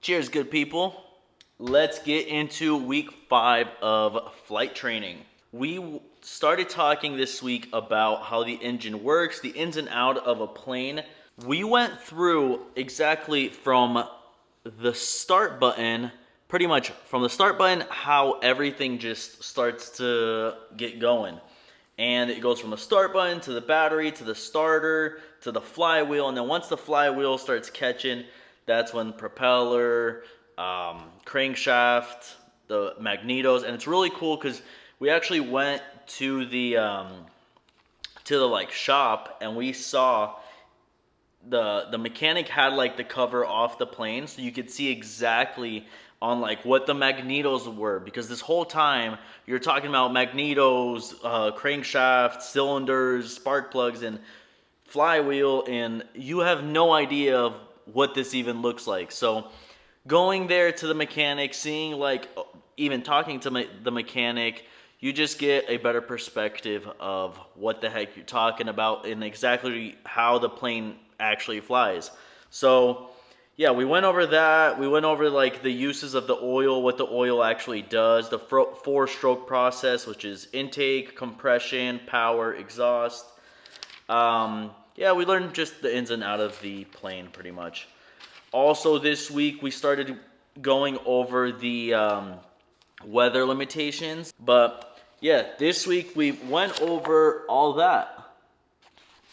Cheers, good people. Let's get into week 5 of flight training. We started talking this week about how the engine works, the ins and out of a plane. We went through exactly from the start button, pretty much from the start button, how everything just starts to get going. And it goes from the start button to the battery to the starter to the flywheel, and then once the flywheel starts catching, that's when propeller, crankshaft, the magnetos, and it's really cool because we actually went to the like shop, and we saw the mechanic had like the cover off the plane, so you could see exactly on like what the magnetos were, because this whole time you're talking about magnetos, crankshaft, cylinders, spark plugs, and flywheel, and you have no idea of what this even looks like. So going there to the mechanic, seeing like even talking to the mechanic, you just get a better perspective of what the heck you're talking about and exactly how the plane actually flies. So yeah, we went over that. We went over like the uses of the oil, what the oil actually does, the 4-stroke process, which is intake, compression, power, exhaust. Yeah, we learned just the ins and out of the plane pretty much. Also this week we started going over the weather limitations, but yeah, this week we went over all that.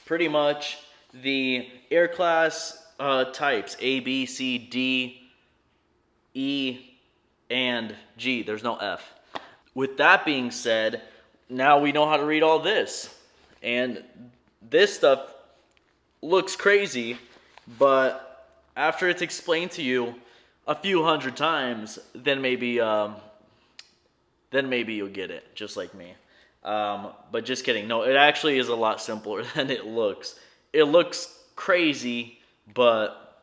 Pretty much the air class types, A, B, C, D, E, and G. There's no F. With that being said, now we know how to read all this. And this stuff looks crazy, but after it's explained to you a few hundred times, then maybe you'll get it, just like me. But just kidding. No, it actually is a lot simpler than it looks. It looks crazy, but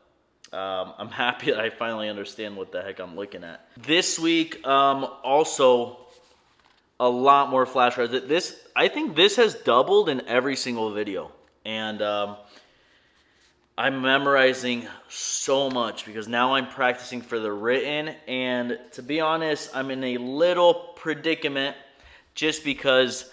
I'm happy that I finally understand what the heck I'm looking at. This week, also a lot more flash drives. I think this has doubled in every single video, and I'm memorizing so much because now I'm practicing for the written, and to be honest, I'm in a little predicament just because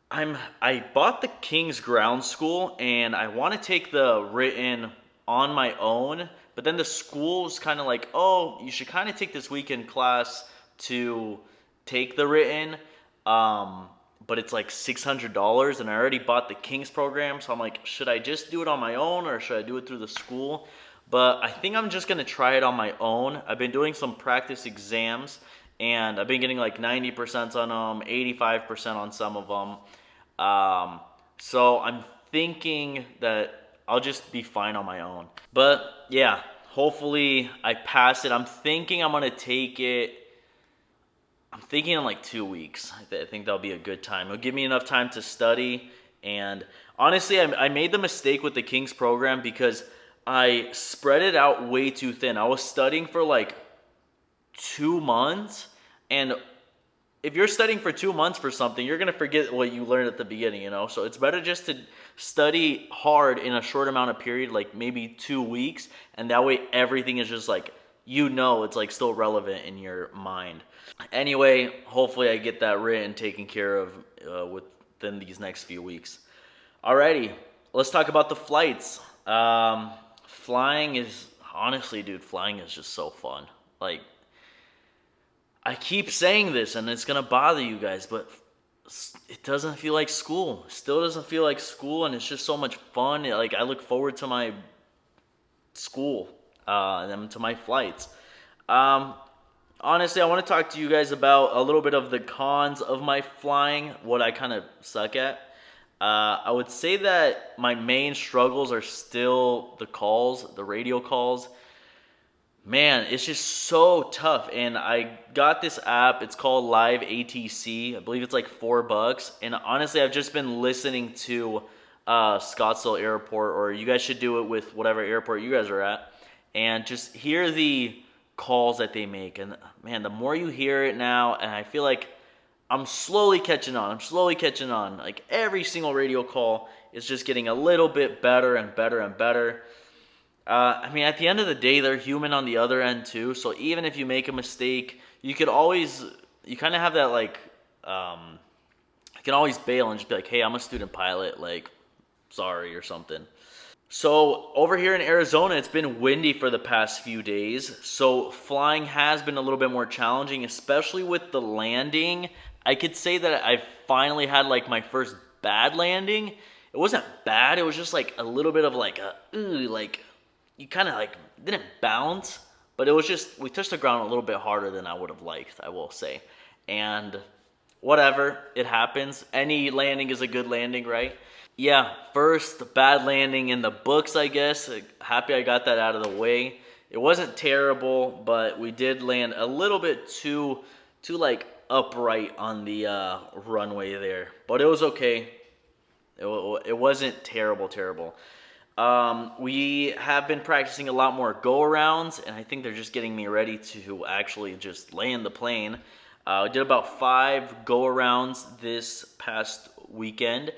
I bought the King's Ground School and I want to take the written on my own, but then the school's kind of like, oh, you should kind of take this weekend class to take the written, but it's like $600, and I already bought the King's program, so I'm like, should I just do it on my own or should I do it through the school? But I think I'm just gonna try it on my own. I've been doing some practice exams, and I've been getting like 90% on them, 85% on some of them. So I'm thinking that I'll just be fine on my own. But yeah, hopefully I pass it. I'm thinking I'm gonna take it. I'm thinking in like 2 weeks. I think that'll be a good time. It'll give me enough time to study. And honestly, I made the mistake with the King's program because I spread it out way too thin. I was studying for like 2 months, and if you're studying for 2 months for something, you're gonna forget what you learned at the beginning, you know? So it's better just to study hard in a short amount of period, like maybe 2 weeks, and that way everything is just like, it's like still relevant in your mind. Anyway, hopefully I get that written taken care of within these next few weeks. Alrighty, let's talk about the flights. Flying is, honestly, dude, flying is just so fun. Like, I keep saying this and it's gonna bother you guys, but it doesn't feel like school. It still doesn't feel like school, and it's just so much fun. Like, I look forward to my school and then to my flights. Honestly, I want to talk to you guys about a little bit of the cons of my flying, what I kind of suck at. I would say that my main struggles are still the radio calls. Man, it's just so tough. And I got this app. It's called Live ATC. I believe it's like $4. And honestly, I've just been listening to Scottsdale Airport, or you guys should do it with whatever airport you guys are at, and just hear the calls that they make. And man, the more you hear it now, and I feel like I'm slowly catching on. Like, every single radio call is just getting a little bit better and better and better. I mean, at the end of the day, they're human on the other end too. So even if you make a mistake, you could always, you kind of have that like, you can always bail and just be like, hey, I'm a student pilot, like, sorry or something. So over here in Arizona, it's been windy for the past few days. So flying has been a little bit more challenging, especially with the landing. I could say that I finally had like my first bad landing. It wasn't bad. It was just like a little bit of like like you kind of like didn't bounce, but it was just we touched the ground a little bit harder than I would have liked, I will say. And whatever, it happens. Any landing is a good landing, right? Yeah, first bad landing in the books, I guess. Happy I got that out of the way. It wasn't terrible, but we did land a little bit too like upright on the runway there. But it was okay. It wasn't terrible. We have been practicing a lot more go-arounds, and I think they're just getting me ready to actually just land the plane. I did about 5 go-arounds this past weekend.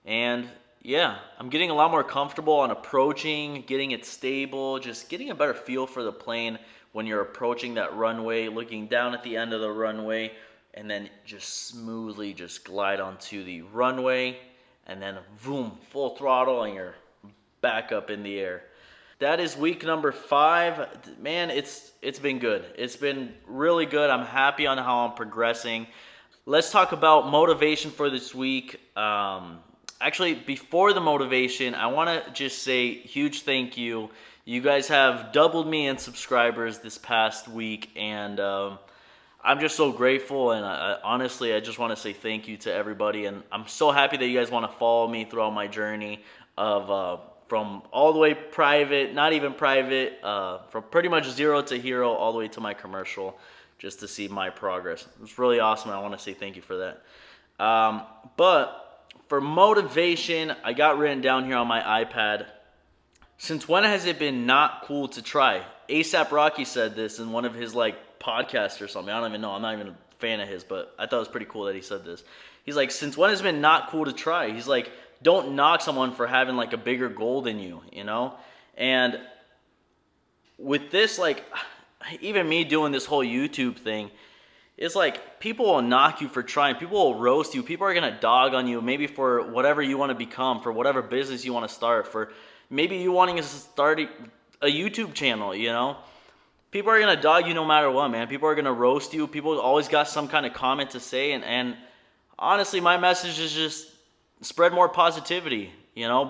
And yeah, I'm getting a lot more comfortable on approaching, getting it stable, just getting a better feel for the plane when you're approaching that runway, looking down at the end of the runway, and then just smoothly just glide onto the runway, and then boom, full throttle, and you're back up in the air. That is week number 5. Man, it's been good. It's been really good. I'm happy on how I'm progressing. Let's talk about motivation for this week. Actually, before the motivation, I want to just say huge thank you. You guys have doubled me in subscribers this past week, and I'm just so grateful. And honestly, I just want to say thank you to everybody. And I'm so happy that you guys want to follow me throughout my journey of from all the way private, not even private, from pretty much 0 to hero, all the way to my commercial, just to see my progress. It's really awesome. I want to say thank you for that. But for motivation, I got written down here on my iPad. Since when has it been not cool to try? ASAP Rocky said this in one of his like podcasts or something. I don't even know. I'm not even a fan of his, but I thought it was pretty cool that he said this. He's like, since when has it been not cool to try? He's like, don't knock someone for having like a bigger goal than you, you know? And with this, like, even me doing this whole YouTube thing, it's like people will knock you for trying. People will roast you. People are going to dog on you maybe for whatever you want to become, for whatever business you want to start, for maybe you wanting to start a YouTube channel, you know? People are going to dog you no matter what, man. People are going to roast you. People always got some kind of comment to say. And honestly, my message is just spread more positivity, you know?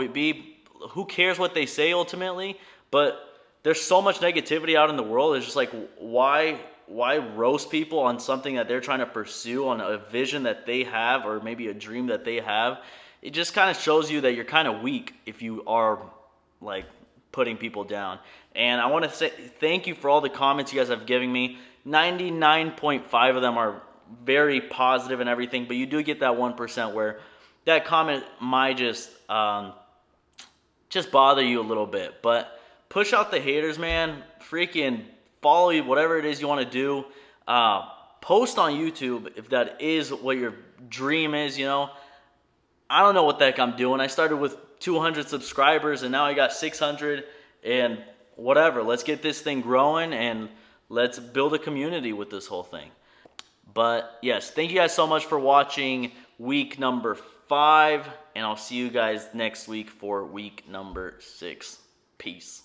Who cares what they say ultimately? But there's so much negativity out in the world. It's just like, why roast people on something that they're trying to pursue, on a vision that they have, or maybe a dream that they have? It just kind of shows you that you're kind of weak if you are like putting people down. And I want to say thank you for all the comments you guys have given me. 99.5 of them are very positive and everything, but you do get that 1% where that comment might just bother you a little bit. But push out the haters, man. Freaking follow you, whatever it is you want to do. Post on YouTube if that is what your dream is, you know. I don't know what the heck I'm doing. I started with 200 subscribers and now I got 600 and whatever. Let's get this thing growing and let's build a community with this whole thing. But yes, thank you guys so much for watching week number 5, and I'll see you guys next week for week number 6. Peace.